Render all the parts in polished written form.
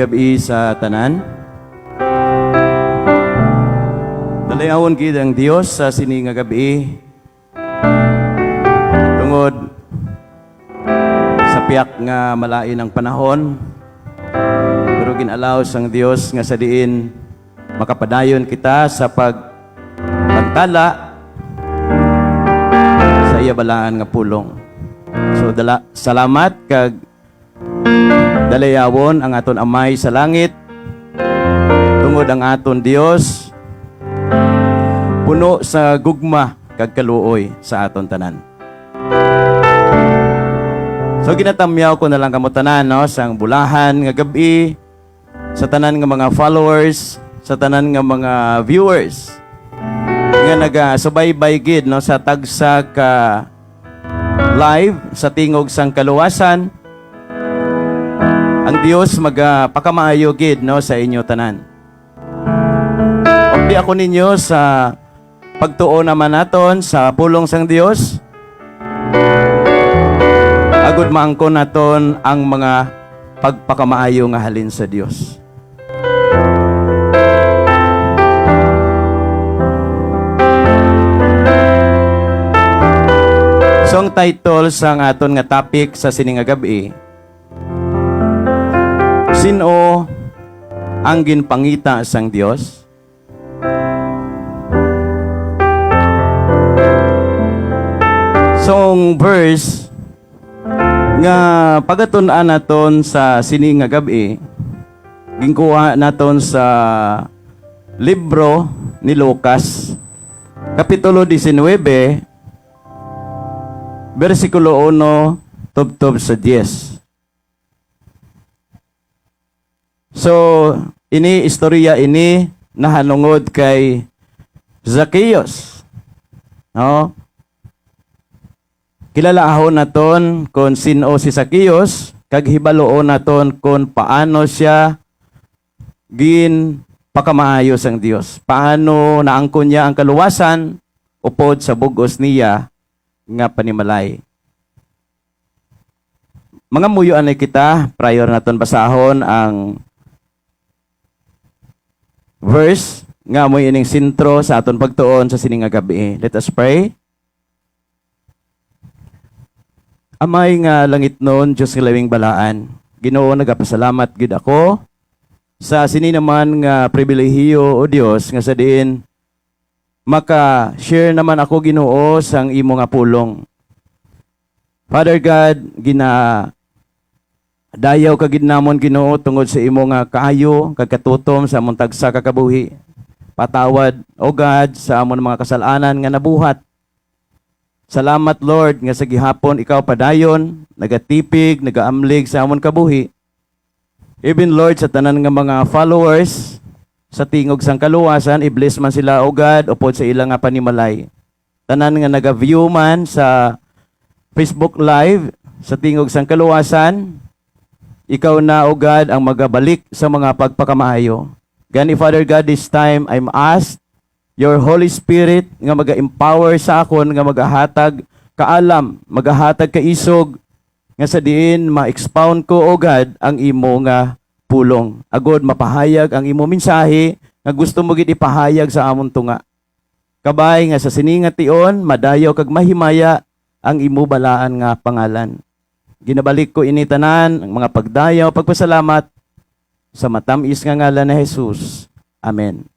gabi sa tanan. Dalayawon gid ang Dios sa sini nga gabi. Tungod sa piyak nga malain ang panahon, pero ginalaw sang Dios nga sa diin makapadayon kita sa pagpantala sa iya balaan nga pulong. So salamat kag dalayawon ang aton Amay sa langit, tungod ang aton Dios puno sa gugma kag kaluoy sa aton tanan. So ginatamyaw ko na lang kamo tanan sang bulahan nga gabi, sa tanan nga mga followers, sa tanan nga mga viewers nga naga-subaybay gid sa tagsa ka live sa tingog sang kaluwasan. Ang Dios magpakamaayo gid sa inyo tanan. Opdi ako ninyo sa pagtuo naman naton sa pulong sang Dios. Agud maangkon naton ang mga pagpakamaayo nga halin sa Dios. So ang title sang aton nga topic sa sining nga gabi, sino ang ginpangita sang Dios? So ang verse nga pagatun-an naton sa sining nga gabi, ginkuha naton sa libro ni Lucas, kapitulo 19, versikulo 1 tubtob sa 10. So, ini istorya ini nahanungod kay Zacchaeus. No? Kilalaahon naton kung sino si Zacchaeus, kag hibaluon naton kung paano siya pakamaayo sang Dios. Paano naangkon niya ang kaluwasan upod sa bugos niya nga panimalay. Mga muyuan ay kita, prior naton basahon ang verse nga mo ining sintro sa aton pagtuon sa sining nga gabi. Let us pray. Amay nga langit noon, Diyos nga lawing balaan. Ginoo, nagapasalamat gid ako sa sini naman nga pribilehiyo o Dios nga sa diin maka-share naman ako Ginoo sang imo nga pulong. Father God, dayaw ka gid namon Ginoo tungod sa imo nga kaayo kag katutom sa among tagsa ka kabuhi. Patawad o God sa amon mga kasalanan nga nabuhat. Salamat Lord nga sa gihapon ikaw padayon, nagatipig, nagaamlig sa amon kabuhi. Even Lord sa tanan nga mga followers sa tingog sang kaluwasan, i-bless man sila o God upod sa ilang nga panimalay. Tanan nga naga-view man sa Facebook Live sa tingog sang kaluwasan, ikaw na o God ang magabalik sa mga pagpakamaayo. Gani Father God, this time I'm asked your Holy Spirit nga maga-empower sa akon nga magahatag kaalam, magahatag kaisog nga sa diin ma-expound ko o God ang imo nga pulong. Agod mapahayag ang imo mensahe nga gusto mo gid ipahayag sa amon tunga. Kabay nga sa sininga tion madayaw kag mahimaya ang imo balaan nga pangalan. Ginabalik ko ini tanan ang mga pagdayaw, pagpasalamat sa matamis nga ngalan ni Jesus. Amen.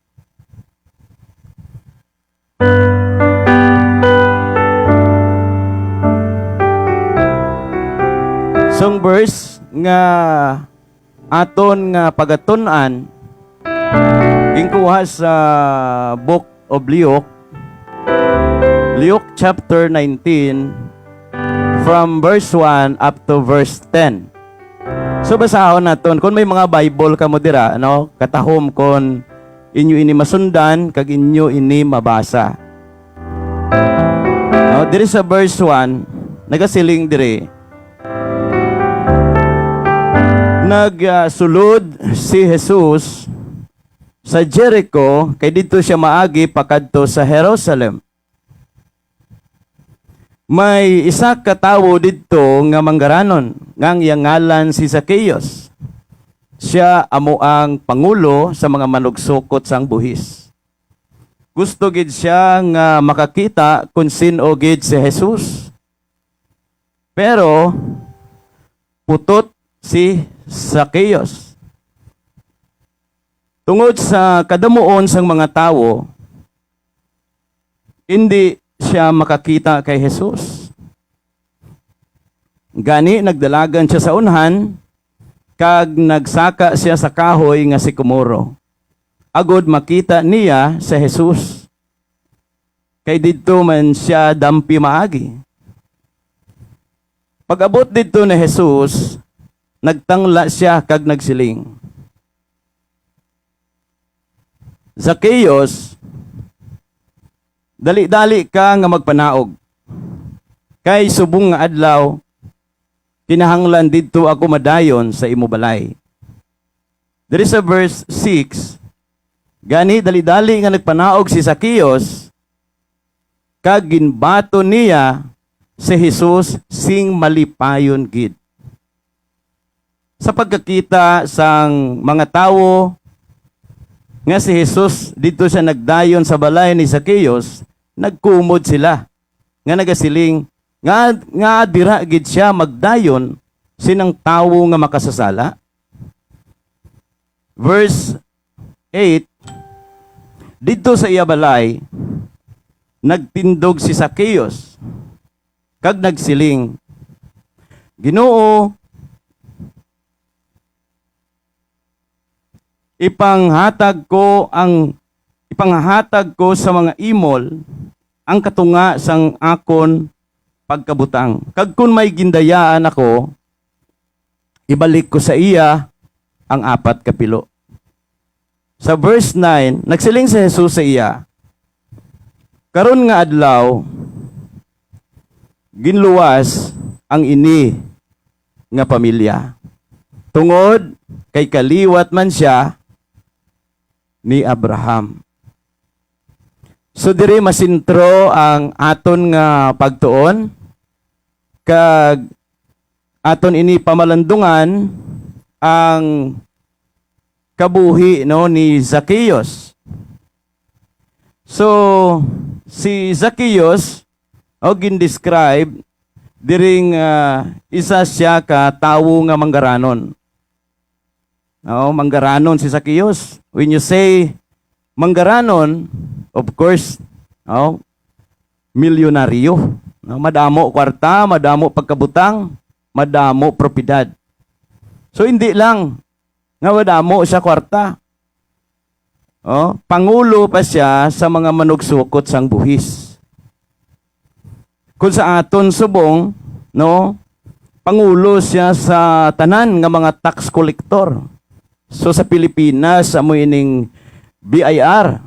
Song verse nga aton nga pagatun-an ginkuha sa Book of Luke, Luke chapter 19 from verse 1 up to verse 10. So basahon naton kung may mga Bible kamo dira, katahom kon inyo ini masundan kag inyo ini mabasa. Diri sa verse 1 nagasiling diri, nagsulod si Jesus sa Jericho, kay dito siya maagi pakadto sa Jerusalem. May isa ka tawo didto nga manggaranon, nga ang ngalan si Zacchaeus. siya amo ang pangulo sa mga manugsukot sang buhis. Gusto gid siya nga makakita kung sino gid si Jesus. Pero putot si Zacchaeus. Tungod sa kadamuon sang mga tawo, hindi siya makakita kay Jesus. Gani nagdalagan siya sa unhan, kag nagsaka siya sa kahoy nga sikomoro. Agod makita niya sa Jesus. Kay didto man siya dampi maagi. Pag-abot didto ni Jesus, nagtangla siya kag nagsiling, Zacchaeus, dali-dali ka nga magpanaog. Kay subong nga adlaw, kinahanglan didto ako madayon sa imo balay. There is a verse 6, gani dali-dali nga nagpanaog si Zacchaeus, kag ginbato niya si Jesus sing malipayon gid. Sa pagkakita sang mga tawo nga si Jesus dito siya nagdayon sa balay ni Zacchaeus, nagkumod sila nga nagasiling nga dira gid siya magdayon sinang tawo nga makasasala. Verse 8, dito sa iya balay nagtindog si Zacchaeus kag nagsiling, Ginoo, ipanghatag ko sa mga imol ang katunga sang akon pagkabutang. Kag kun may gindayaan ako, ibalik ko sa iya ang 4 kapilo. Sa verse 9, nagsiling si Jesus sa iya, karon nga adlaw, ginluwas ang ini nga pamilya. Tungod kay kaliwat man siya ni Abraham. So diri masintro ang aton nga pagtuon, kag aton ini pamalandungan ang kabuhi ni Zacchaeus. So si Zacchaeus gindescribe diring isa siya ka tawo nga manggaranon. Manggaranon si Zacchaeus. When you say manggaranon, of course, milyonaryo. Madamo kwarta, madamo pagkabutang, madamo propiedad. So hindi lang nga madamo siya kwarta. Pangulo pa siya sa mga manugsukot sang buhis. Kung sa aton subong, pangulo siya sa tanan nga mga tax collector. So sa Pilipinas, amo ining BIR,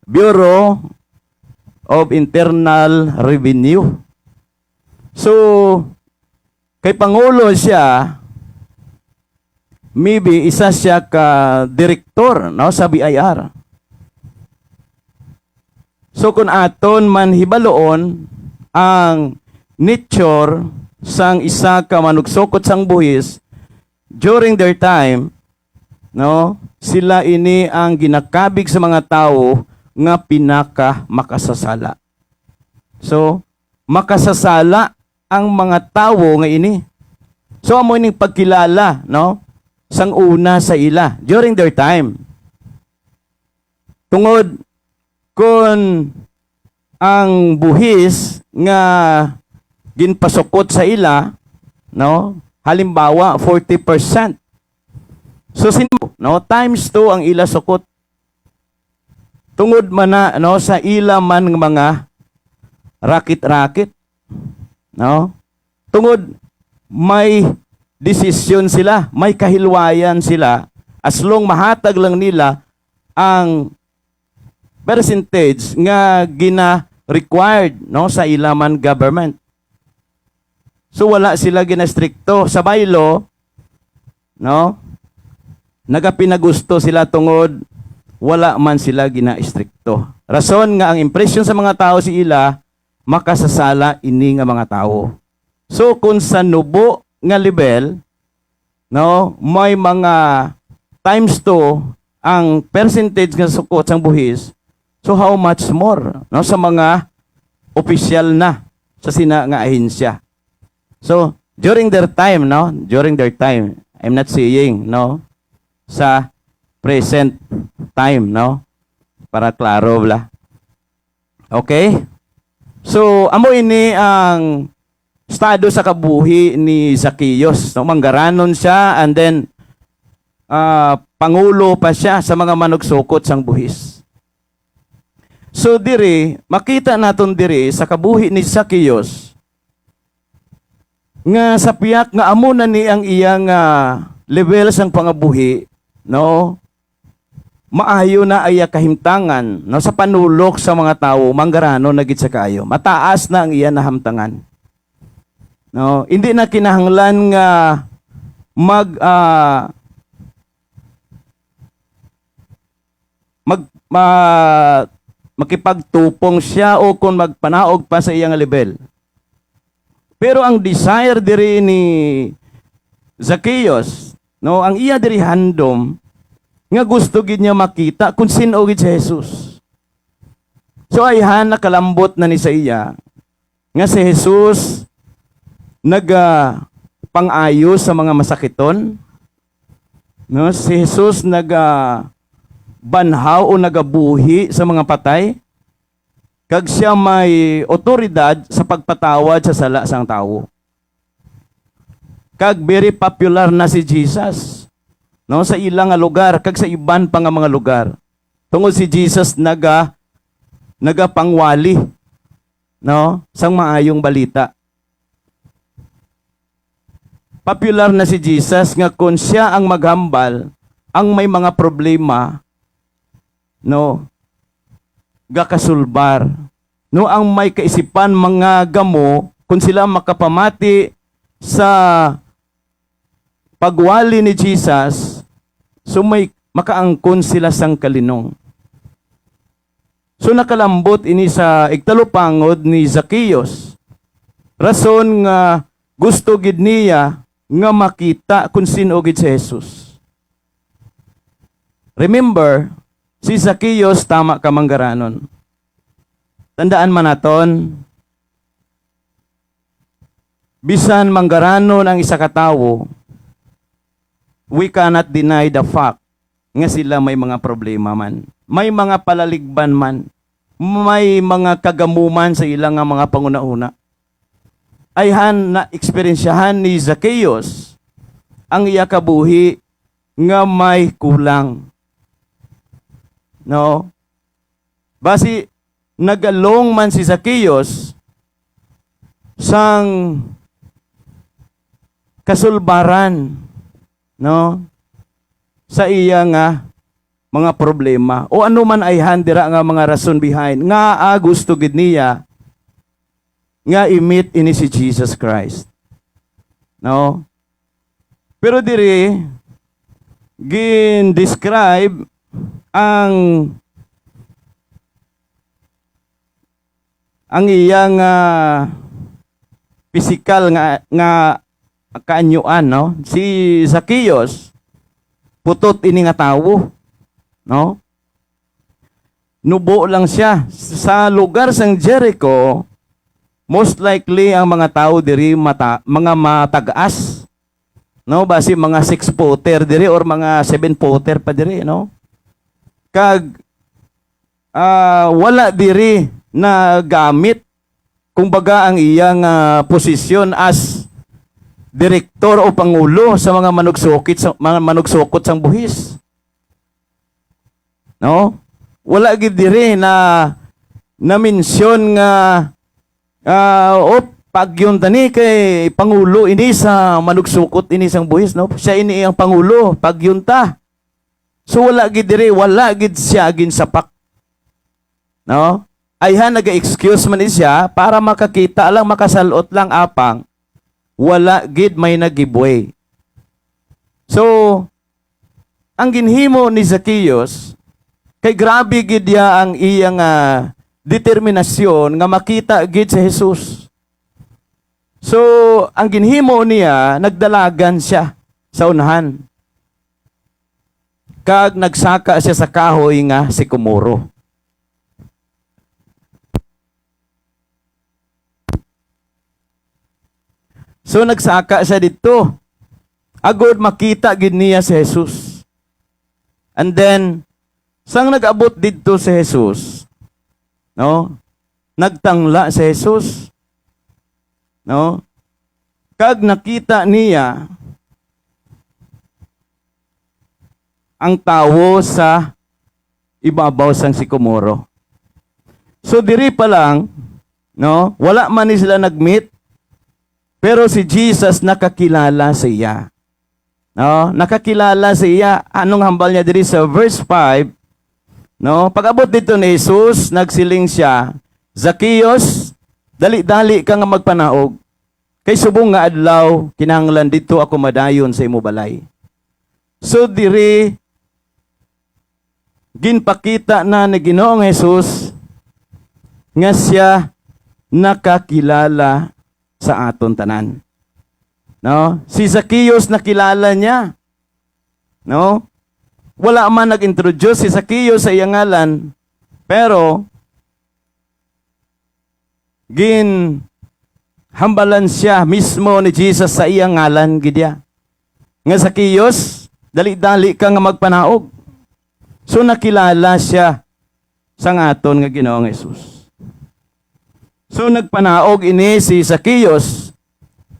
Bureau of Internal Revenue. So, kay Pangulo siya, maybe isa siya ka direktor sa BIR. So, kung aton man hibaloon ang nature sang isa ka manugsukot sang buhis, during their time, sila ini ang ginakabig sa mga tao nga pinaka makasasala. So, makasasala ang mga tao nga ini. So, amo ining pagkilala, sang una sa ila during their time. Tungod kung ang buhis nga ginpasukot sa ila, halimbawa 40%. So times 2 ang ila sukot. Tungod man na sa ila man ng mga rakit-rakit. Tungod may desisyon sila, may kahilwayan sila, as long mahatag lang nila ang percentage nga gina-required sa ila man government. So wala sila gina-stricto sa bylaw, nagapinagusto sila tungod wala man sila gina-stricto. Rason nga ang impression sa mga tao si ila makasasala ini nga mga tao. So kung sa nubo nga level no, may mga times 2 ang percentage nga sukot sang buhis. So how much more, no, sa mga opisyal na sa sina nga ahensya. So during their time, no, I'm not saying, no, sa present time, no, para klaro bla. Okay? So amo ini ang estado sa kabuhi ni Zacchaeus, no, manggaranon siya, and then pangulo pa siya sa mga manugsukot sang buhis. So diri, makita naton diri sa kabuhi ni Zacchaeus nga sa piyak nga amo na ni ang iyang level sang pangabuhi, no, maayo na ay kahimtangan, no, sa panulok sa mga tawo, manggaranon na gid sa kaayo. Mataas na ang iya nahamtangan. No, hindi na kinahanglan nga makipagtupong siya o kung magpanaog pa sa iyang level. Pero ang desire diri ni Zacchaeus, no, ang iya diri handom nga gusto gid niya makita kung sino gid si Jesus. So ayhan nakalambot na ni sa iya nga si Jesus pang-ayos sa mga masakiton. No, si Jesus banhaw o nagabuhi sa mga patay. Kag siya may otoridad sa pagpatawad sa sala sang tawo. Kag very popular na si Jesus, no, sa ilang nga lugar kag sa iban pa nga mga lugar. Tungod si Jesus nagapangwali, no, sang maayong balita. Popular na si Jesus nga kung siya ang maghambal, ang may mga problema, no, gakasulbar. No, ang may kaisipan mga gamo, kung sila makapamati sa pagwali ni Jesus, so may makaangkon sila sang kalinong. So nakalambot ini sa igtalupangod ni Zacchaeus. Rason nga gusto gid niya nga makita kung sino gid si Jesus. Remember, si Zacchaeus tama ka manggaranon. Tandaan man naton, bisan manggaranon ang isa ka tawo, we cannot deny the fact nga sila may mga problema man. May mga palaligban man. May mga kagamuman sa ilang nga mga panguna-una. Ayhan na eksperyensyahan ni Zacchaeus ang iya kabuhi nga may kulang. No? Basi nagalong man si Zacchaeus sang kasulbaran, no, sa iya nga mga problema o ano man ay handira nga mga rason behind nga gusto gid niya nga i-meet ini si Jesus Christ, no. Pero diri gin-describe ang iyang physical nga kaanyuan, no. Si Zacchaeus putot ini nga tawo, no. Nubo lang siya sa lugar sang Jericho. Most likely ang mga tao diri mga matag-as, no, basi mga 6-footer diri or mga 7-footer pa diri, no. Kag wala diri na gamit kumbaga ang iyang posisyon as direktor o pangulo sa mga manugsukot sang buhis, no. Wala gid diri na mensyon nga pag yun tani kay pangulo ini sa manugsukot ini sang buhis, no. Siya ini ang pangulo pag yun ta. So wala gid diri, wala gid siya agin sapak, no. Ayhan naga-excuse man siya para makakita lang, makasalot lang apang wala gid may nag-giveaway. So ang ginhimo ni Zacchaeus kay grabe gid ya ang iyang determinasyon nga makita gid si Jesus. So ang ginhimo niya, nagdalagan siya sa unahan. Kag nagsaka siya sa kahoy nga sikomoro. So nagsaka siya dito. Agod makita gid niya si Jesus. And then sang nag-abot dito si Jesus, no? Nagtangla si Jesus. No? Kag nakita niya ang tawo sa ibabaw sang sikomoro. So diri pa lang, no? Wala man ni sila nag-meet, pero si Jesus nakakilala sa iya. No? Nakakilala sa iya. Anong hambal niya diri sa verse 5? No? Pag-abot dito ni Jesus, nagsiling siya, Zacchaeus, dali-dali ka nga magpanaog. Kay subong nga adlaw, kinahanglan dito ako madayon sa imo balay. So diri, ginpakita na ni Ginoong Jesus nga siya nakakilala sa aton tanan. No? Si Zacchaeus nakilala niya. No? Wala man nag-introduce si Zacchaeus sa iyang ngalan, pero hambalan siya mismo ni Jesus sa iyang ngalan gidya. Nga Zacchaeus, dali-dali ka nga magpanaog. So nakilala siya sa aton nga Ginoong Jesus. So nagpanaog ini si Zacchaeus.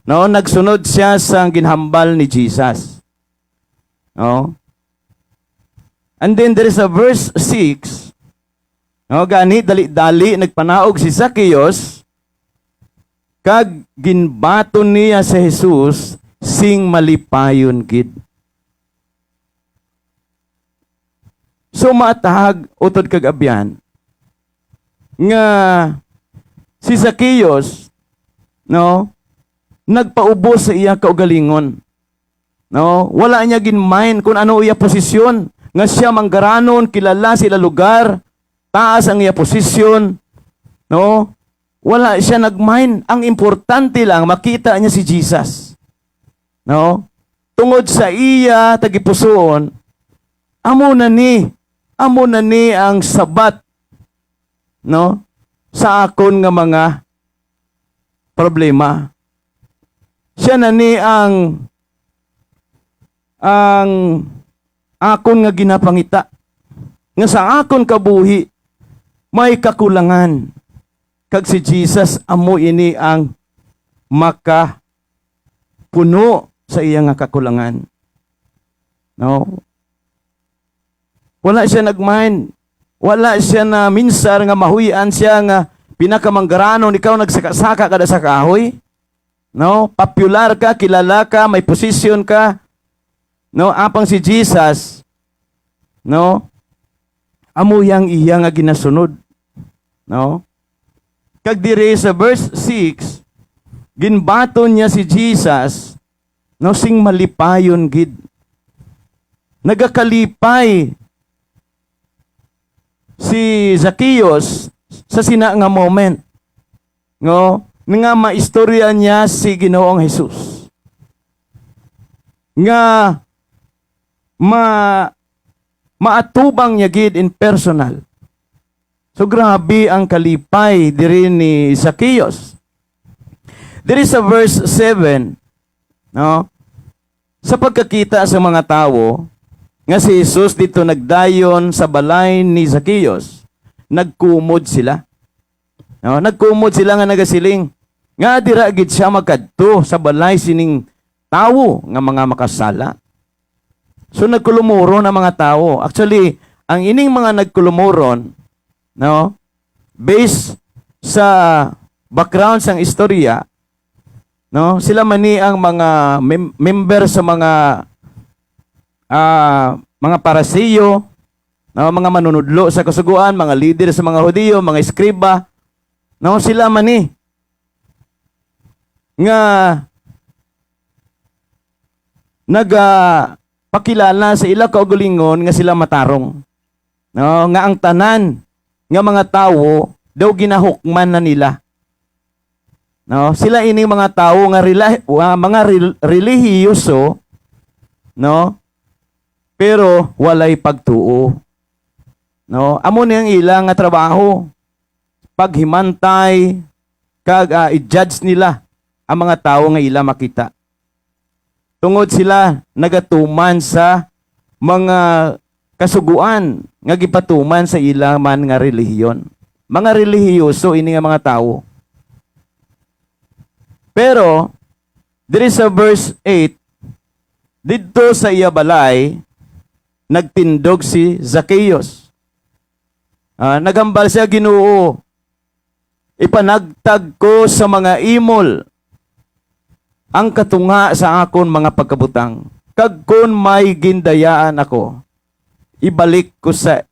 No, nagsunod siya sa ginhambal ni Jesus. No? And then there is a verse 6. No, gani dali-dali nagpanaog si Zacchaeus kag ginbaton niya sa Jesus sing malipayon gid. So matahag utod kag abyan nga si Zacchaeus, no, nagpaubos sa iya kaugalingon. No, wala niya ginmain kung ano iya posisyon, nga siya manggaranon, kilala sila lugar, taas ang iya posisyon. No, wala siya nagmain. Ang importante lang makita niya si Jesus. No, tungod sa iya tagipusoon, amo na ni ang sabat, no, sa akon nga mga problema. Siya na ni ang akon nga ginapangita. Nga sa akon kabuhi, may kakulangan. Kag si Jesus, amo ini ang makapuno sa iya nga kakulangan. No? Wala siya nagmain. Wala siya na minsar nga mahuyan siya nga pinakamanggaranon, ikaw nagsaka kada sa kahoy. No, popular ka, kilala ka, may posisyon ka. No, apang si Jesus, no, amo yang iya nga ginasunod. No? Kag dire sa verse 6, ginbaton niya si Jesus, no, sing malipayon gid. Nagakalipay si Zacchaeus sa sina nga moment. No? Nga maistorya niya si Ginoong Jesus. Nga maatubang niya gid in personal. So grabe ang kalipay diri ni Zacchaeus. There is a verse 7, no? Sa pagkakita sa mga tao, nga si Jesus dito nagdayon sa balay ni Zacchaeus, nagkumod sila. No, nagkumod sila nga nagasiling. Nga dira gid siya magkadto sa balay sining tawo nga mga makasala. So nagkulumuron ang mga tao. Actually, ang ining mga nagkulumuron, no, based sa background sang istorya, no, sila man ni ang mga member sa mga parasiyo, no, mga manunudlo sa kasuguan, mga leader sa mga Hudiyo, mga eskriba. No, sila man ni nga pakilala sa ila kaugalingon nga sila matarong. No, nga ang tanan nga mga tawo daw ginahukman na nila. No, sila ini mga tawo nga mga relihiyoso no? Pero walay pagtuo. No? Amo niyang ilang nga trabaho. Paghimantay, kag i-judge nila ang mga tao nga ila makita. Tungod sila nagatuman sa mga kasuguan nga gipatuman sa ila man nga relihiyon. Mga relihiyoso ini nga mga tao. Pero diri sa verse 8, didto sa iya balay nagtindog si Zacchaeus. Nagambal siya, Ginoo, ipanagtag ko sa mga imol ang katunga sa akon mga pagkabutang. Kag kun may gindayaan ako, ibalik ko sa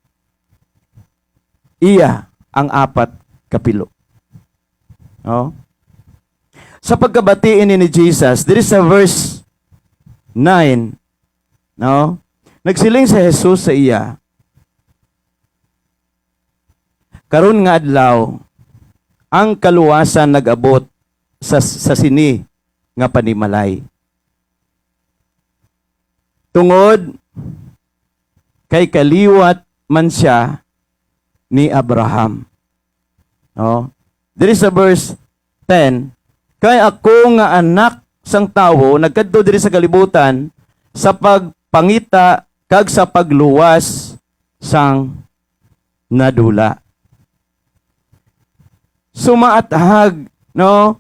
iya ang 4 kapilo. No? Sa pagkabatiin ni Jesus, there is a verse 9, no? Nagsiling sa Jesus sa iya, karon nga adlaw, ang kaluwasan nag-abot sa sini nga panimalay. Tungod kay kaliwat man siya ni Abraham. No? There is a verse 10, kay ako nga anak sang tawo nagkadto diri sa kalibutan sa pagpangita kag sa pagluwas sang nadula. Sumaathag, no,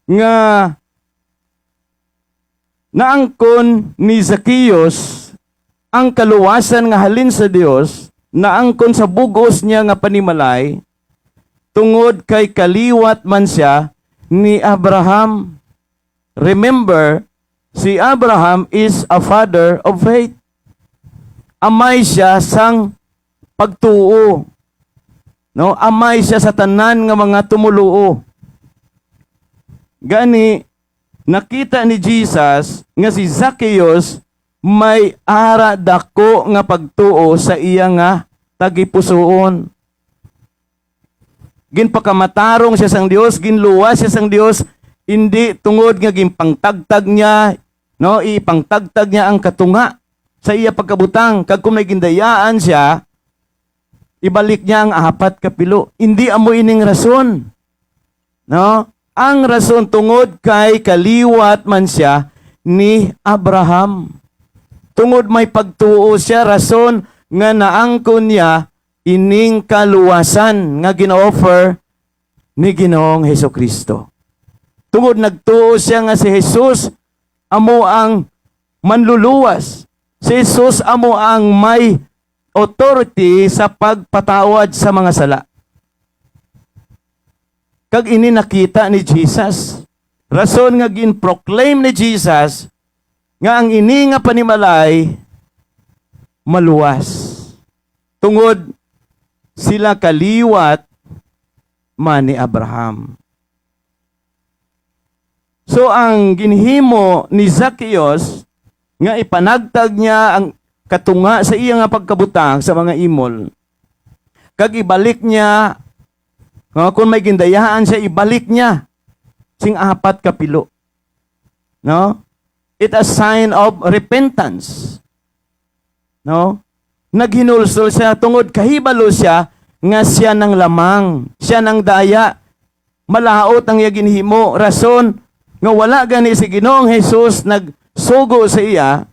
nga naangkon ni Zacchaeus ang kaluwasan nga halin sa Dios, naangkon sa bugos niya nga panimalay, tungod kay kaliwat man siya ni Abraham. Remember, si Abraham is a father of faith. Amay siya sang pagtuo. No, amay siya sa tanan nga mga tumuluo. Gani nakita ni Jesus nga si Zacchaeus may ara dako nga pagtuo sa iya nga tagipusoon. Ginpakamatarong siya sang Dios, ginluwas siya sang Dios, hindi tungod nga ginpangtagtag niya, no, ipangtagtag niya ang katunga sa iya pagkabutang. Kag kung may gindayaan siya, ibalik niya ang 4 kapilo. Hindi amo ining rason. No? Ang rason tungod kay kaliwat man siya ni Abraham. Tungod may pagtuo siya, rason nga naangkon niya ining kaluwasan nga gina-offer ni Ginoong Hesukristo. Tungod nagtuo siya nga si Jesus amo ang manluluwas. Si Jesus amo ang may authority sa pagpatawad sa mga sala. Kag ini nakita ni Jesus. Rason nga gin-proclaim ni Jesus nga ang ini nga panimalay maluwas. Tungod sila kaliwat man ni Abraham. So ang ginhimo ni Zacchaeus nga ipanagtag niya ang katunga sa iya nga pagkabutang sa mga imol. Kag ibalik niya, kung may gindayaan siya, ibalik niya sing 4 kapilo. No? It a sign of repentance. No? Naghinulsol siya tungod kahibalo siya nga siya ng lamang, siya ng daya. Malaot ang iya ginhimo, rason nga wala gani si Ginoong Jesus nagsugo sa iya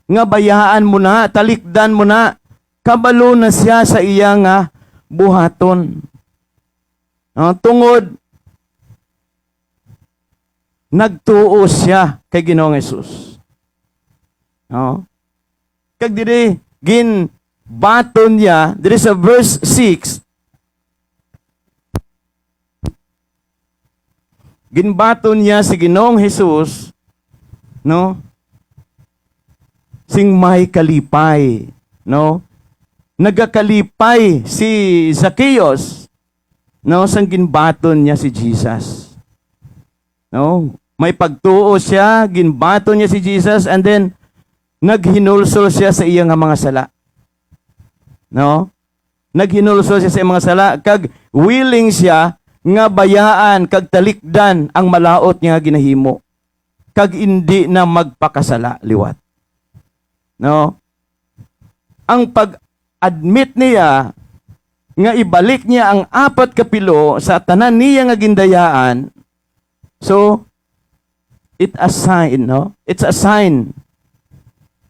nga bayaan mo na, talikdan mo na, kabalo na siya sa iya nga buhaton. Tungod, nagtuo siya kay Ginoong Jesus. Kag diri, baton niya, diri sa verse 6, ginbaton niya si Ginoong Jesus, no? Sing may kalipay, no? Nagakalipay si Zacchaeus, no? Sang ginbaton niya si Jesus. No? May pagtuo siya, ginbaton niya si Jesus, and then naghinulsol siya sa iyang mga sala. No? Naghinulsol siya sa iyang mga sala, kag willing siya nga bayaan kag talikdan ang malaot niya ginahimo. kag hindi na magpakasala liwat. No? Ang pag-admit niya nga ibalik niya ang 4 kapilo sa tanan niya nga gindayaan, so it's a sign, no? It's a sign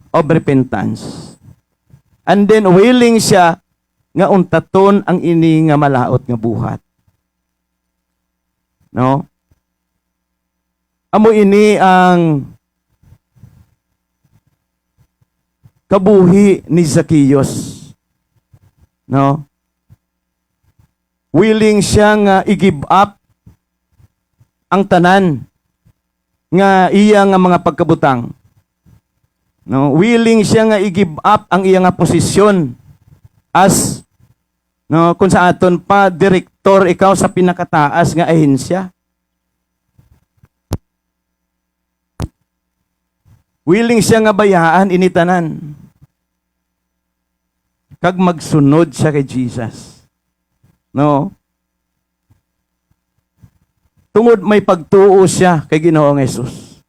of repentance. And then willing siya nga untaton ang ini nga malaot nga buhat. No? Amo ini ang kabuhi ni Zacchaeus. No? Willing siya nga i-give up ang tanan nga iya nga mga pagkabutang. No, willing siya nga i-give up ang iya nga posisyon as kung sa aton pa direktor ikaw sa pinakataas nga ahensya. Willing siya nga bayaan ini tanan. Kag magsunod siya kay Jesus. No? Tungod may pagtuo siya kay Ginoong Hesus.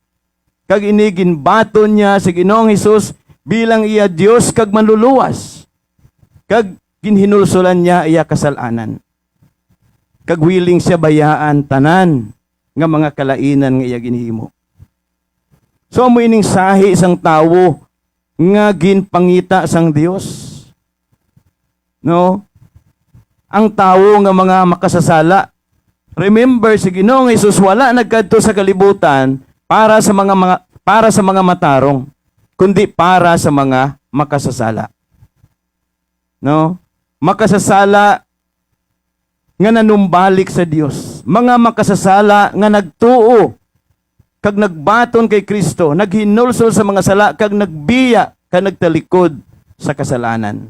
Kag inigin baton niya sa Ginoong Hesus bilang iya Dios kag manluluwas. Kag ginhinulsulan niya iya kasalanan. Kag willing siya bayaan tanan nga mga kalainan nga iya ginhimo. So amo ining sahi isang tawo nga ginpangita sang Dios. No? Ang tawo nga mga makasasala. Remember, si Ginoong Hesus wala nagkadto sa kalibutan para sa mga matarong, kundi para sa mga makasasala. No? Makasasala nga nanumbalik sa Dios. Mga makasasala nga nagtuo kag nagbaton kay Kristo, naghinulsol sa mga sala kag nagbiya kag nagtalikod sa kasalanan.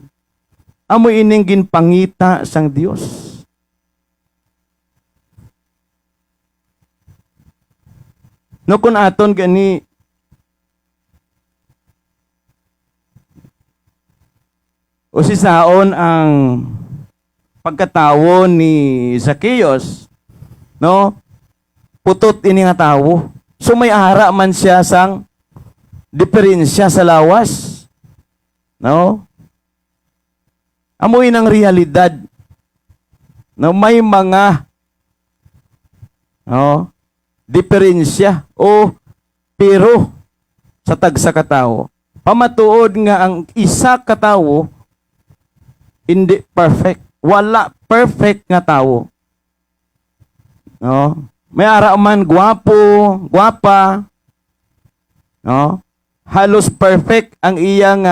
Amo ining ginpangita sang Dios. No kun aton gani usisaon ang pagkatawo ni Zacchaeus, no? Putot ini nga tawo. So may ara man siya sang diferensya sa lawas. No? Amoy ng realidad. No, may mga diferensya o pero sa tagsa katawo. Pamatuod nga ang isa katawo hindi perfect. Wala perfect nga tawo. No? May ara man gwapo, gwapa. No? Halos perfect ang iyang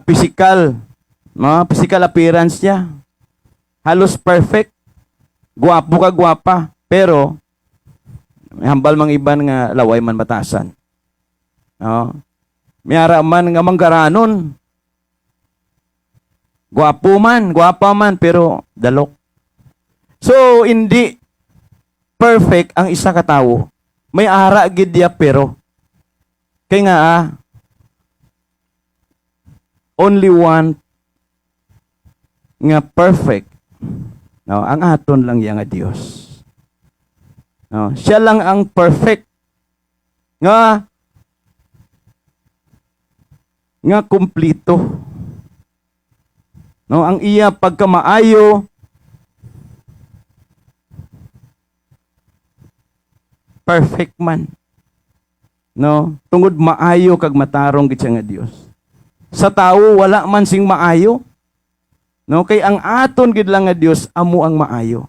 physical, physical appearance niya. Halos perfect. Gwapo ka gwapa, pero may hambal mang iban nga laway man batasan. No? May ara man nga manggaranon. Gwapa man, pero dalok. So, hindi perfect ang isa ka tawo. May ara gid dia pero. Kaya nga only one nga perfect. No, ang aton lang yang nga Dios. No, siya lang ang perfect nga kumpleto. No, ang iya pagkamaayo perfect man. No, tungod maayo kag matarong gid siya nga Dios. Sa tawo wala man sing maayo. No, kay ang aton gid lang nga Dios amo ang maayo.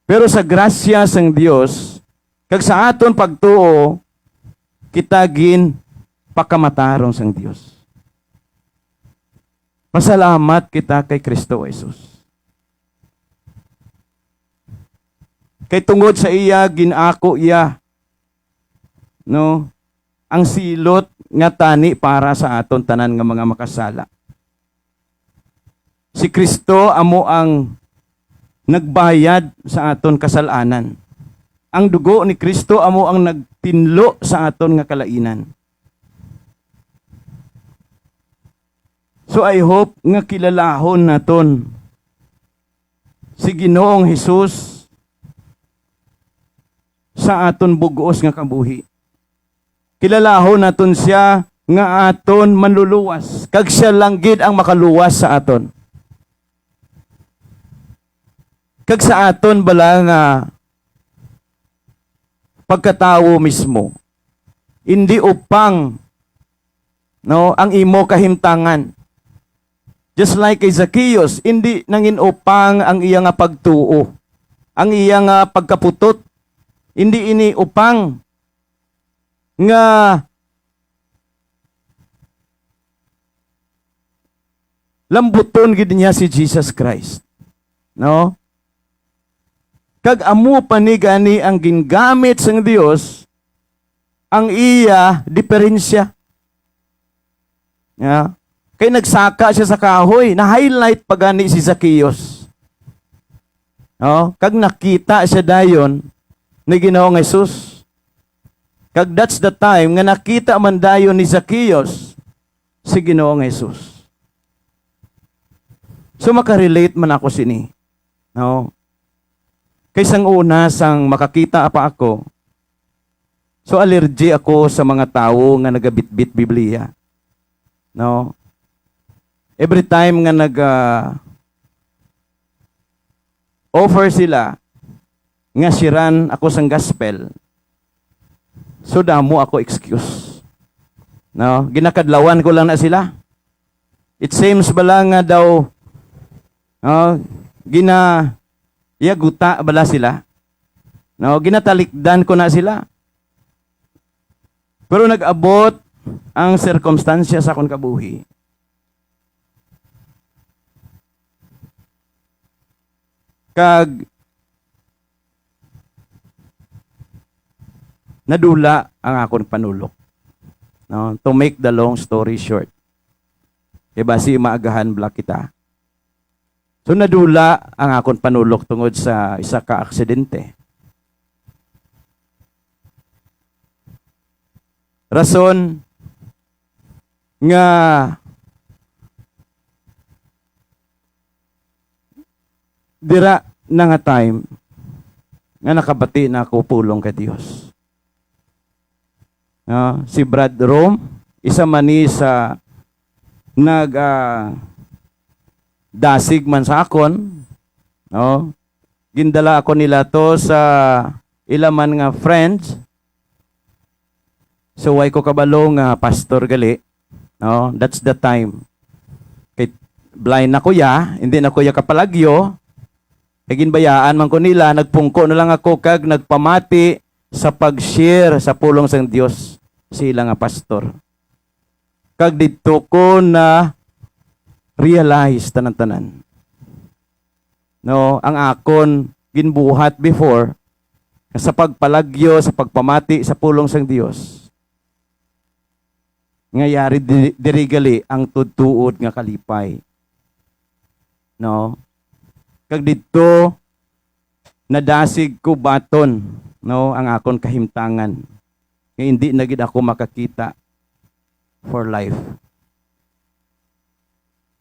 Pero sa grasya sang Dios kag sa aton pagtuo kita gin pakamatarong sang Dios. Pasalamat kita kay Kristo Jesus. Kay tungod sa iya ginako iya no ang silot nga tani para sa aton tanan nga mga makasala. Si Kristo amo ang nagbayad sa aton kasalanan. Ang dugo ni Kristo amo ang nagtinlo sa aton nga kalainan. So I hope nga kilalahon naton si Ginoong Hesus sa aton bugos nga kabuhi. Kilalahon naton siya nga aton manluluwas, kag siya lang gid ang makaluwas sa aton. Kag sa aton bala nga pagkatawo mismo, hindi upang ang imo kahimtangan. Just like kay Zacchaeus, hindi nangin upang ang iya nga pagtuo, ang iya nga pagkaputot, hindi ini upang nga lambuton gid niya si Jesus Christ. No? Kag amo pa ni gani ang gingamit sang Dios ang iya diferensya. Yeah. Kay nagsaka siya sa kahoy, na-highlight pa gani si Zacchaeus. No? Kag nakita siya dayon ni Ginoong Jesus. Kag that's the time nga nakita man dayon ni Zacchaeus si Ginoong Jesus. So makarelate man ako sini. No? Kaysang una sang makakita pa ako. So allergy ako sa mga tao nga nagabitbit Biblia. No? Every time nga offer sila nga siran ako sang gospel, so damo ako excuse. No? Ginakadlawan ko lang na sila. It seems bala nga daw yaguta bala sila. No? Ginatalikdan ko na sila. Pero nag-abot ang circumstansya sa akong kabuhi. Kag nadula ang akong panulok. No? To make the long story short. Diba si maagahan bala kita. So nadula ang akong panulok tungod sa isa ka aksidente. Rason nga dira na nga time nga nakabati na ako pulong kay Dios. Si Brad Rome, isa man ni sa dasig man sa akon, no? Gindala ako nila to sa ilaman nga friends. So way ko kabalo nga pastor gali, no? That's the time. Kay blind na kuya, hindi na kuya kapalagyo. Ginbayaan man ko nila, nagpungko na lang ako kag nagpamati sa pag-share sa pulong sang Dios sila nga pastor. Kag dito ko na realize tanan-tanan. No, ang akon ginbuhat before sa pagpalagyo, sa pagpamati sa pulong sang Dios. Ngayari dirigali ang tudtuod nga kalipay. No? Kag dito nadasig ko baton, no, ang akon kahimtangan. Nga hindi na gid ako makakita for life.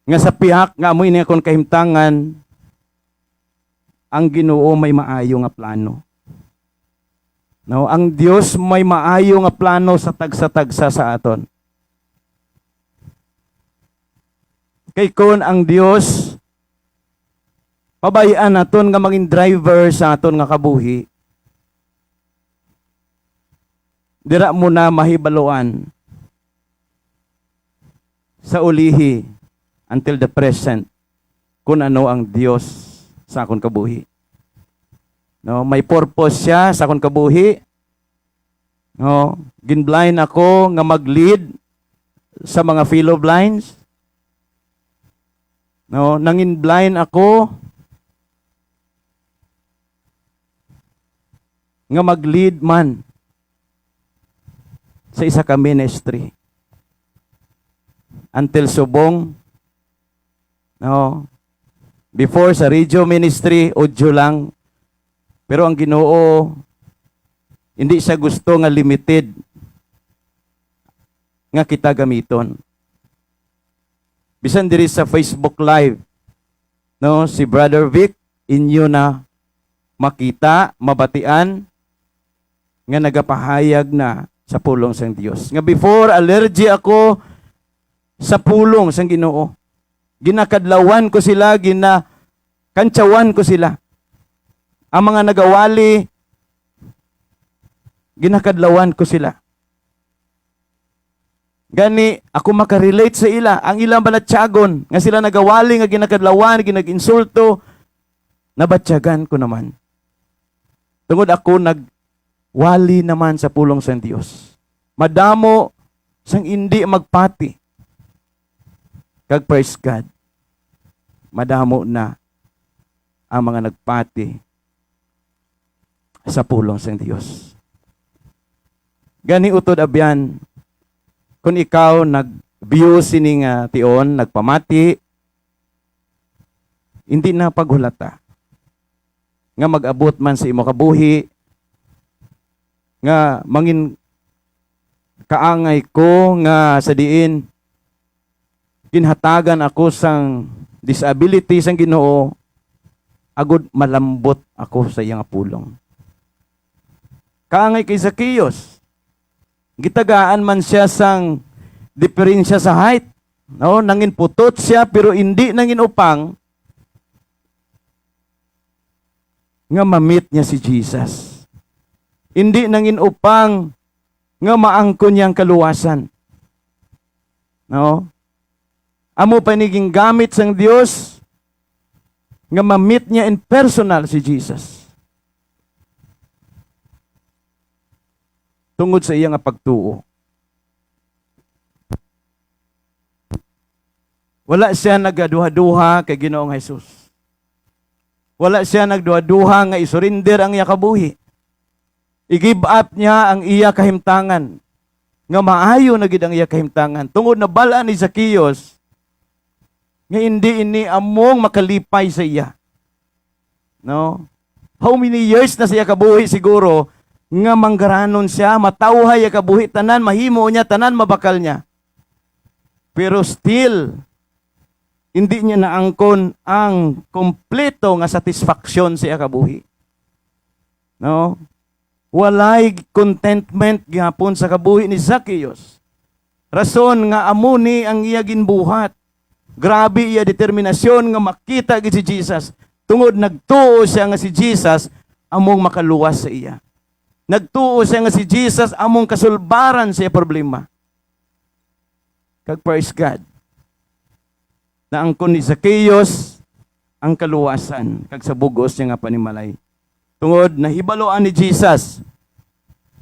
Nga sa pihak nga amoy ni akon kahimtangan, ang Ginoo may maayo nga plano. No, ang Dios may maayo nga plano sa tagsa-tagsa sa aton. Kay kon ang Dios pabayaan naton nga maging driver sa aton nga kabuhi, dira mo na mahibaluan sa ulihi until the present kung ano ang Dios sa akon kabuhi. No, may purpose siya sa akon kabuhi. No, ginblind ako nga mag-lead sa mga fellow blinds. No, nangin blind ako nga mag-lead man sa isa ka ministry. Until subong, no, before sa radio ministry, audio lang. Pero ang Ginoo, hindi siya gusto nga limited nga kita gamiton. Bisan diri sa Facebook Live, no, si Brother Vic, inyo na makita, mabatian, nga nagapahayag na sa pulong sang Dios. Nga before allergy ako sa pulong sang Ginoo. Ginakadlawan ko sila, ginakantsawan ko sila. Ang mga nagawali, ginakadlawan ko sila. Gani, ako makarelate sa ila. Ang ilang balatyagon, nga sila nagawali, nga ginakadlawan, ginag-insulto, nabatyagan ko naman. Tungod ako nagwali naman sa pulong sa Dios. Madamo sang hindi magpati. Kag praise God. Madamo na ang mga nagpati sa pulong sa Dios. Gani utod abyan, kung ikaw nag-view sining tion, nagpamati, hindi na paghulata. Nga mag-abot man sa imo kabuhi, nga mangin kaangay ko nga sa diin, ginhatagan ako sang disability sang Ginoo, agud malambot ako sa iyang pulong. Kaangay kay Zacchaeus, gitagaan man siya sang diferensya sa height. No, nangin putot siya pero hindi nangin upang nga ma-meet niya si Jesus. Hindi nangin upang nga maangkon niyang kaluwasan. No? Amo paniging gamit sang Dios nga ma-meet niya in personal si Jesus. Tungod sa iya nga pagtuo. Wala siya nagaduha-duha kay Ginoong Jesus. Wala siya nagduha-duha nga isurrender ang iya kabuhi. I-give up niya ang iya kahimtangan. Nga maayo na gid ang iya kahimtangan. Tungod na bala ni Zacchaeus nga hindi ini among makalipay sa iya. No? How many years na siya kabuhi siguro nga manggaranon siya, matawhay ya kabuhi tanan, mahimo niya tanan, mabakal niya. Pero still hindi niya naangkon ang kompleto nga satisfaction siya kabuhi. No? Walay contentment gyapon sa kabuhi ni Zacchaeus. Rason nga amo ni ang iya ginbuhat. Grabe iya determinasyon nga makita gid si Jesus. Tungod nagtuo siya nga si Jesus among makaluwas sa iya. Nagtuo siya nga si Jesus among kasulbaran sa iya problema. Kag praise God. Naangkon ni Zacchaeus ang kaluwasan kag sa bugos niya nga panimalay. Tungod nahibaloan ni Jesus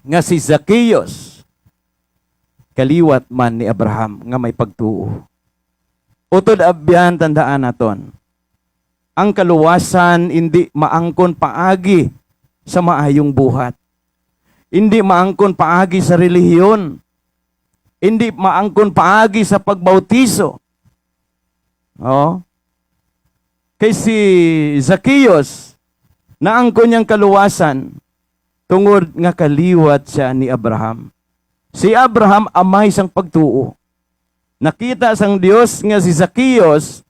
nga si Zacchaeus kaliwat man ni Abraham nga may pagtuo. Utod abyan tandaan naton. Ang kaluwasan hindi maangkon paagi sa maayong buhat. Hindi maangkon paagi sa relihiyon. Hindi maangkon paagi sa pagbautiso. Oh. Kay si Zacchaeus, naangkon niyang kaluwasan tungod nga kaliwat siya ni Abraham. Si Abraham amay sang pagtuo. Nakita sang Dios nga si Zacchaeus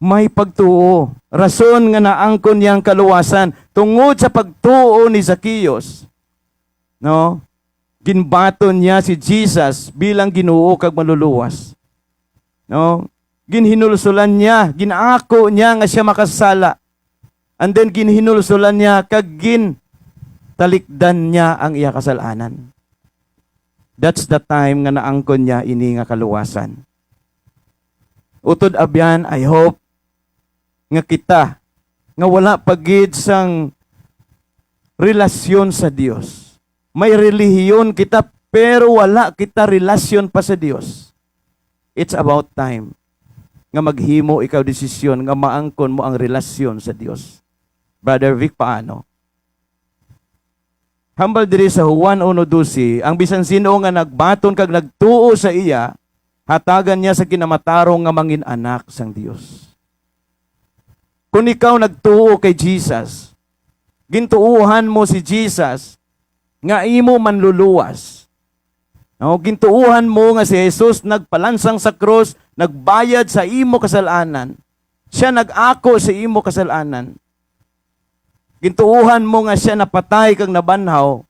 may pagtuo. Rason nga naangkon niyang kaluwasan tungod sa pagtuo ni Zacchaeus. No? Ginbaton niya si Jesus bilang Ginoo kag maluluwas. No? Ginhinulsulan niya, ginaako niya nga siya makasala. And then ginhinulsulan niya kag talikdan niya ang iya kasalanan. That's the time nga naangkon niya ini nga kaluwasan. Utod abyan, I hope nga kita nga wala pagid sang relasyon sa Dios. May relihiyon kita pero wala kita relasyon pa sa Dios. It's about time nga maghimo ikaw desisyon nga maangkon mo ang relasyon sa Dios. Brother Vic, paano? Hambal diri sa Juan 1:12, ang bisan sino nga nagbaton kag nagtuo sa iya, hatagan niya sa kinamatarong nga mangin anak sang Dios. Kung ikaw nagtuo kay Jesus, gintuuhan mo si Jesus nga imo manluluwas. No, gintuuhan mo nga si Jesus nagpalansang sa krus, nagbayad sa imo kasalanan. Siya nag-ako sa imo kasalanan. Gintuuhan mo nga siya napatay kag nabanhaw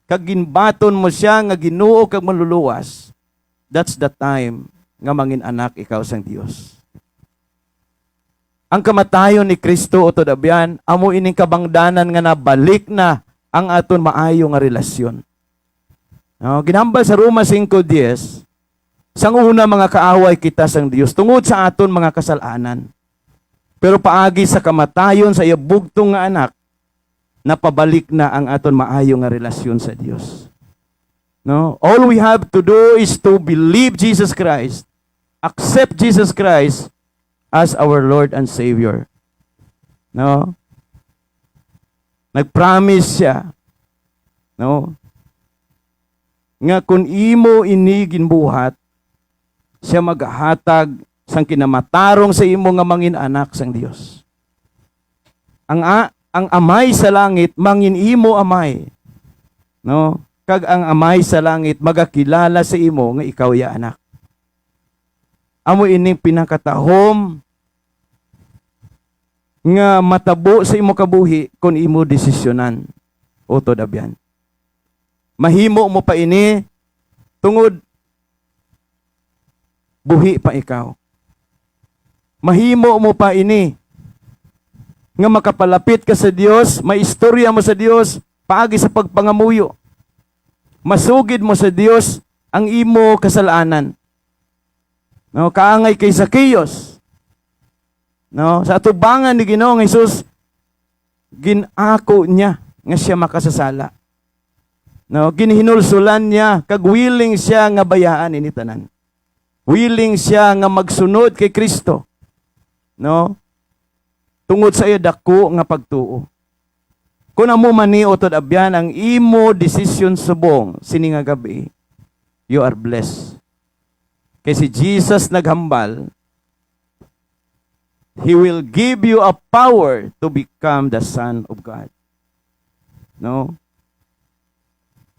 kag ginbaton mo siya nga Ginoo kag manluluwas, that's the time nga mangin anak ikaw sang Dios. Ang kamatayon ni Kristo utod abyan, amo ining kabangdanan nga nabalik na ang aton maayo nga relasyon. No, ginhambal sa Roma 5:10, sang una mga kaaway kita sang Dios tungod sa aton mga kasalanan. Pero paagi sa kamatayon sa iya bugtong nga anak, napabalik na ang aton maayo nga relasyon sa Dios. No, all we have to do is to believe Jesus Christ, accept Jesus Christ as our Lord and Savior. No? Nag-promise siya, no? Nga kung imo ini ginbuhat, siya maghatag sang kinamatarong sa imo nga mangin anak sang Dios. Ang amay sa langit mangin imo amay. No? Kag ang amay sa langit magakilala sa imo nga ikaw ya anak. Amo ining pinakatahom nga matabo sa imo kabuhi kung imo desisyonan. Utod abyan. Mahimo mo pa ini tungod buhi pa ikaw. Mahimo mo pa ini nga makapalapit ka sa Dios, maistorya mo sa Dios paagi sa pagpangamuyo. Masugid mo sa Dios ang imo kasalanan. No, kaangay kay Zacchaeus. No, sa atubangan ni Ginoong Hesus, ginako niya nga siya makasasala. No, ginhinulsulan niya kag willing siya nga bayaan ini tanan. Willing siya nga magsunod kay Kristo. No? Tungod sa iya dako nga pagtuo. Kung amo man ni utod abyan ang imo decision subong sini nga gabi, you are blessed. Kay si Jesus naghambal, He will give you a power to become the Son of God. No?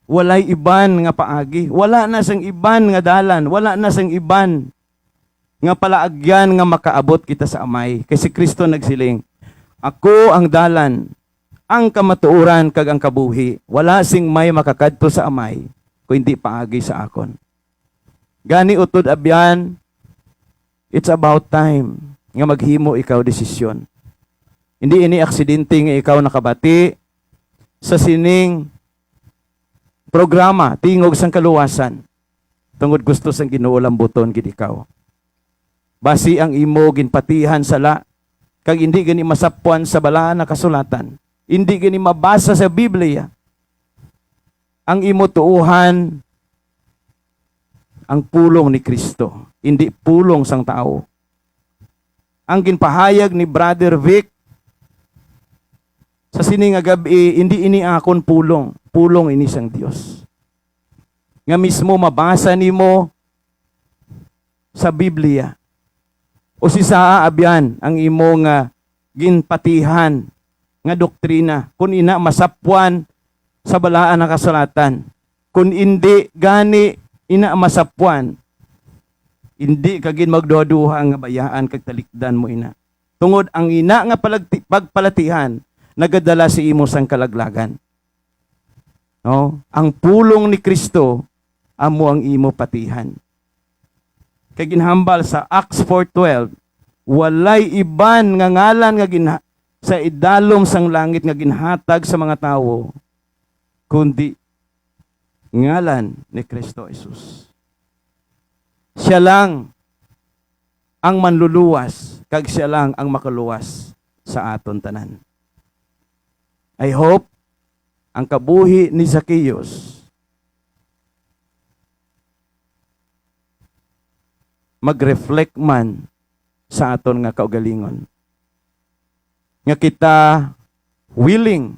Walay iban nga paagi. Wala na sang iban nga dalan. Wala na sang iban nga palaagyan nga makaabot kita sa amay. Kasi Kristo nagsiling, ako ang dalan, ang kamatuoran kag ang kabuhi. Wala sing may makakadto sa amay kung hindi paagi sa akon. Gani utod abyan, it's about time nga maghimo ikaw desisyon. Hindi ini aksidente nga ikaw nakabati sa sining programa tingog sang kaluwasan. Tungod gusto sang Ginoo lambuton gid ikaw. Basi ang imo ginpatihan sala kag hindi gani masapwan sa balaan na kasulatan. Hindi gani mabasa sa Biblia. Ang imo tuuhan ang pulong ni Kristo, hindi pulong sang tao. Ang ginpahayag ni Brother Vic sa sining nga gabi, hindi ini akon pulong. Pulong ini sang Dios. Nga mismo mabasa nimo sa Biblia. O si saa abyan ang imo nga ginpatihan nga doktrina. Kung ina masapwan sa balaan na kasulatan. Kung hindi gani ina masapwan, hindi ka gin magduha-duha nga bayaan kag talikdan mo ina. Tungod ang ina nga pagpalatihan nagadala si imo sang kalaglagan. No? Ang pulong ni Kristo amo ang imo patihan. Kay ginhambal sa Acts 4:12, walay iban nga ngalan nga sa idalom sang langit nga ginhatag sa mga tawo kundi ngalan ni Kristo Jesus. Siya lang ang manluluwas kag siya lang ang makaluwas sa aton tanan. I hope ang kabuhi ni Zacchaeus mag-reflect man sa aton nga kaugalingon. Nga kita willing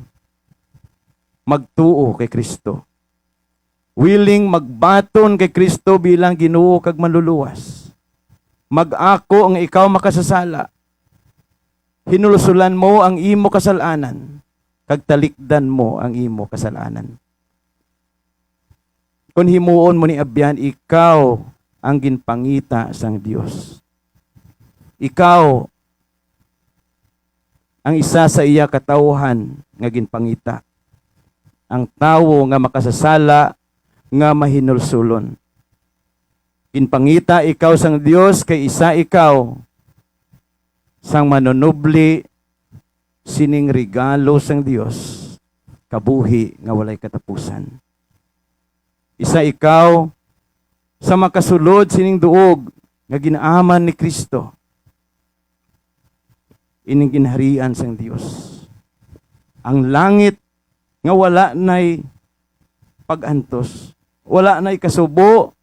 magtuo kay Kristo. Willing magbaton kay Kristo bilang Ginoo kag manluluwas. Mag-ako ang ikaw makasasala. Hinulusulan mo ang imo kasalanan. Kag talikdan mo ang imo kasalanan. Kung himuon mo ni abyan, ikaw ang ginpangita sang Dios. Ikaw ang isa sa iya katawhan nga ginpangita. ang tawo nga makasasala nga mahinulsulon. Kinpangita ikaw sang Dios kay isa ikaw sang manunubli sining regalo sang Dios kabuhi nga walay katapusan. Isa ikaw sa makasulod sining duog nga ginaaman ni Kristo ining ginharian sang Dios. Ang langit nga wala nay pagantos, wala nay kasubo,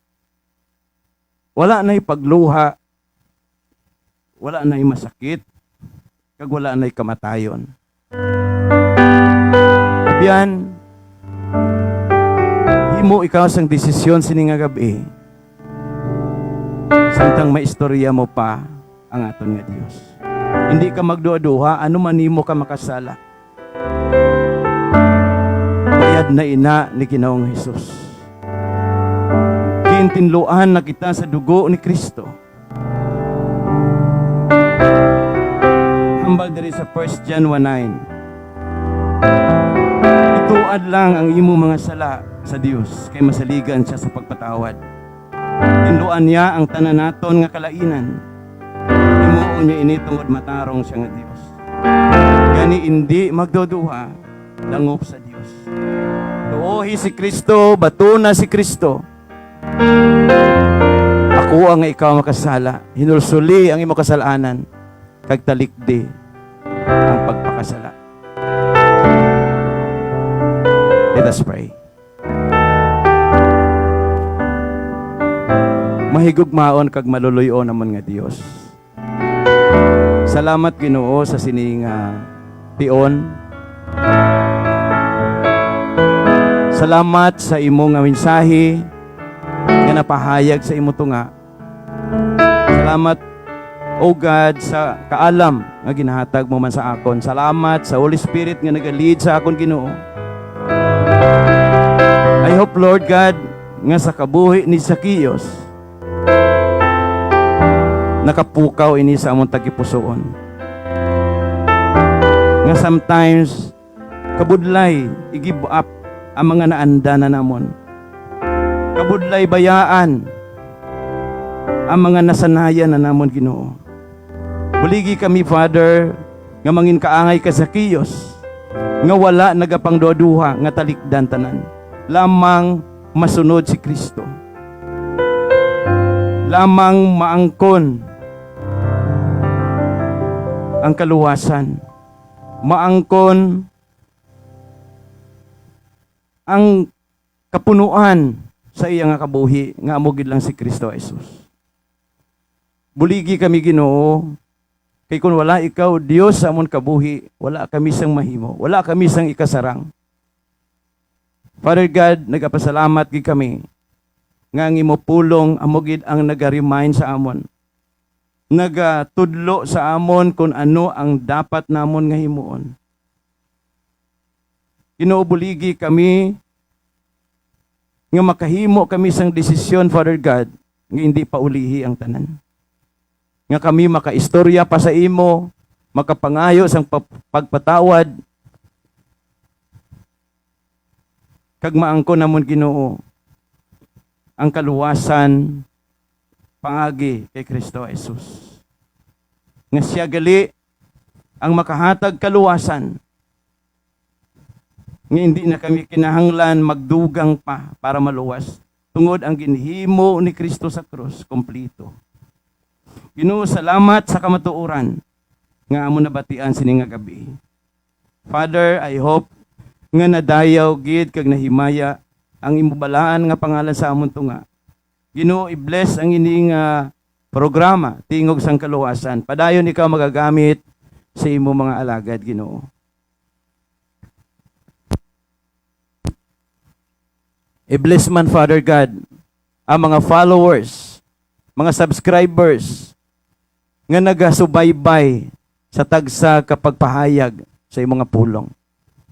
wala nay pagluha, wala nay masakit, kag wala nay kamatayon. Biyan, himo ikaw sang desisyon sining nga gabi. Samtang maistorya mo pa ang aton nga Dios. Hindi ka magduha-duha, ano man nimo ka makasala. Bayad na ina ni Ginoong Hesus. Kiintinluan na kita sa dugo ni Kristo. Hambal diri sa 1 John 1:9. Ituad lang ang imo mga sala sa Dios kay masaligan siya sa pagpatawad. Tinluan niya ang tanan naton nga kalainan. Himuon niya ini tungod matarong siya nga Dios. Gani hindi magduduha, langop sa Dios. Tuohi si Kristo, batuna si Kristo. Ako ang ikaw makasala, hinulsuli ang imo kasalanan, kag talikdi ang pagpakasala. Let us pray. Mahigugmaon kag maluluyo naman nga Dios. Salamat Ginoo sa sining tion. Salamat sa imo nga mensahe nga napahayag sa imo tunga. Salamat O God sa kaalam nga ginahatag mo man sa akon. Salamat sa Holy Spirit nga nagalid sa akon Ginoo. I hope, Lord God, nga sa kabuhi ni Zacchaeus, nakapukaw ini sa among tagipusoon. Nga sometimes, kabudlay, i-give up ang mga naanda na namon. Kabudlay bayaan ang mga nasanayan na namon Ginoo. Buligi kami, Father, nga mangin kaangay ka Zacchaeus, nga wala nagapangduha nga talikdan tanan. Lamang masunod si Kristo. Lamang maangkon ang kaluwasan. Maangkon ang kapunuan sa iya nga kabuhi nga amo gid lang si Kristo Jesus. Buligi kami Ginoo, kay kun wala ikaw Dios sa amon kabuhi, wala kami sang mahimo, wala kami sang ikasarang. Father God, nagapasalamat gid kami nga ang imo pulong amo gid ang naga-remind sa amon. Nagatudlo sa amon kung ano ang dapat namon nga himuon. Ginoo-buligi kami nga makahimo kami sang desisyon, Father God, nga hindi paulihi ang tanan. Nga kami makaistorya pa sa imo, makapangayo sang pagpatawad, kag maangko namon Ginoo ang kaluwasan pangagi kay Kristo Jesus. Nga siya gali ang makahatag kaluwasan. Nga hindi na kami kinahanglan magdugang pa para maluwas. Tungod ang ginhimo ni Kristo sa krus, kompleto. Ginoo, salamat sa kamatuoran nga amo nabatian sini nga gabi. Father, I hope nga nadayaw gid kag nahimaya ang imubalaan nga pangalan sa amon tunga. Ginoo, i-bless ang ining programa tingog sang kaluwasan. Padayon ikaw magagamit sa imo mga alagad, Ginoo. I-bless man, Father God, ang mga followers, mga subscribers nga nagasubaybay sa tagsa kapag pahayag sa imong nga pulong.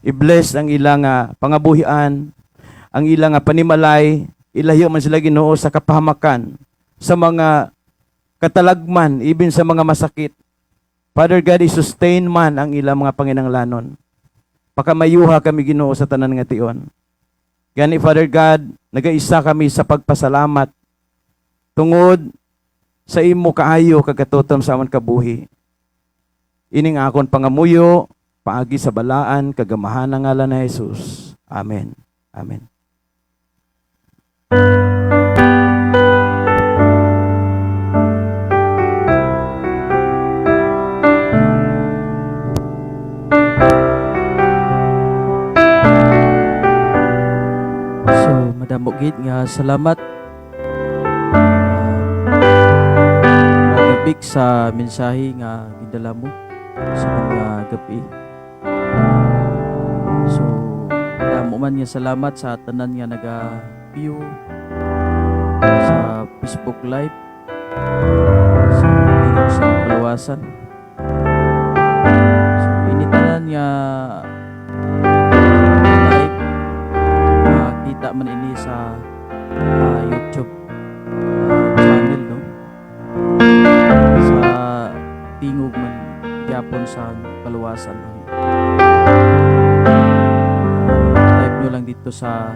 I-bless ang ilang pangabuhian, ang ilang panimalay, ilayo man sila Ginoo sa kapahamakan, sa mga katalagman, even sa mga masakit. Father God, i-sustain man ang ilang mga panginanglanon. Pakamayuha kami Ginoo sa tanan nga tion. Gani Father God, nagaisa kami sa pagpasalamat tungod sa imo kaayo kagatutom sa amon kabuhi. Ining akon pangamuyo paagi sa balaan kagamahan ng ngalan ni Jesus. Amen. Amen. So, madamo gid nga salamat magabik sa mensahe nga gidala mo sa mga gabi. So, madamo man nga salamat sa tanan nga naga-view sa Facebook Live sa Tingog sa Kalawasan. So, ini tanan nga live kita man ini sa YouTube channel, no? Sa Tingog man gyapon sa Kalawasan, no? Type nyo lang dito sa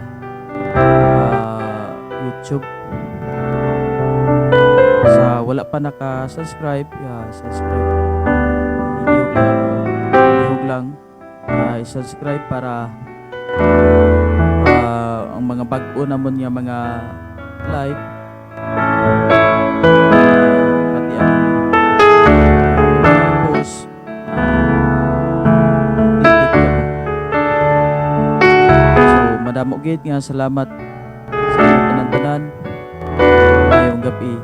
YouTube. Sa wala pa naka-subscribe, subscribe. Ihog lang. I-subscribe para ang mga bag-o namon nga mga live pati ang post so madamo gid nga salamat sa tanan-tanan ngayong gabi.